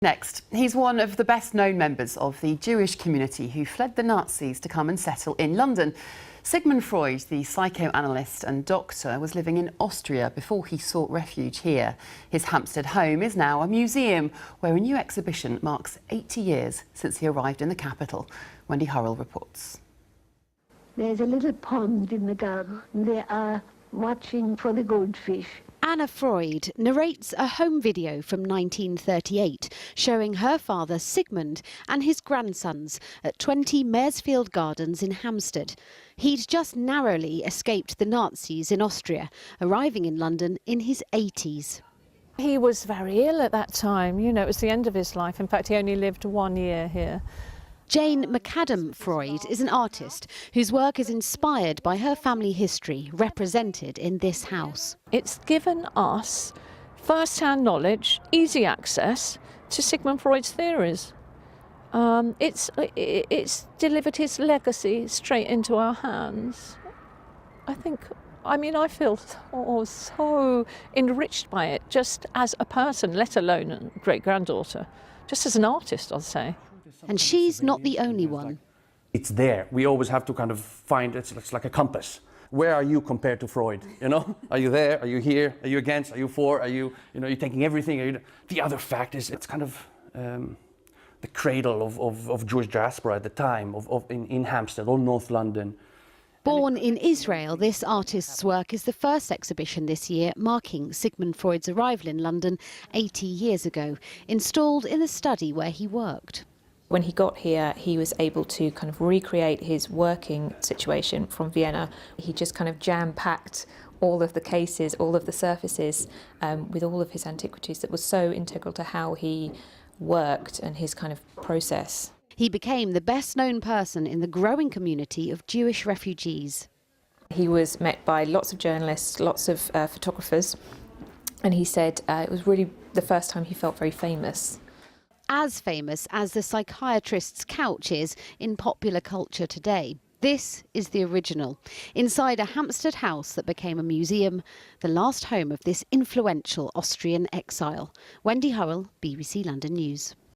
Next, he's one of the best-known members of the Jewish community who fled the Nazis to come and settle in London. Sigmund Freud, the psychoanalyst and doctor, was living in Austria before he sought refuge here. His Hampstead home is now a museum where a new exhibition marks 80 years since he arrived in the capital. Wendy Hurrell reports. There's a little pond in the garden. They are watching for the goldfish. Anna Freud narrates a home video from 1938 showing her father Sigmund and his grandsons at 20 Maresfield Gardens in Hampstead. He'd just narrowly escaped the Nazis in Austria, arriving in London in his 80s. He was very ill at that time, you know, it was the end of his life. In fact, he only lived 1 year here. Jane McAdam Freud is an artist whose work is inspired by her family history represented in this house. It's given us first-hand knowledge, easy access to Sigmund Freud's theories. It's delivered his legacy straight into our hands. I feel so enriched by it, just as a person, let alone a great-granddaughter, just as an artist, I'll say. And she's not the only one. It's there. We always have to kind of find it. It's like a compass. Where are you compared to Freud? You know, are you there? Are you here? Are you against? Are you for? Are you, you're taking everything? The other fact is, it's kind of the cradle of Jewish diaspora at the time in Hampstead or North London. Born in Israel, this artist's work is the first exhibition this year marking Sigmund Freud's arrival in London 80 years ago, installed in the study where he worked. When he got here, he was able to kind of recreate his working situation from Vienna. He just kind of jam-packed all of the cases, all of the surfaces, with all of his antiquities that was so integral to how he worked and his kind of process. He became the best-known person in the growing community of Jewish refugees. He was met by lots of journalists, lots of photographers, and he said it was really the first time he felt very famous. As famous as the psychiatrist's couch is in popular culture today. This is the original, inside a Hampstead house that became a museum, the last home of this influential Austrian exile. Wendy Hurrell, BBC London News.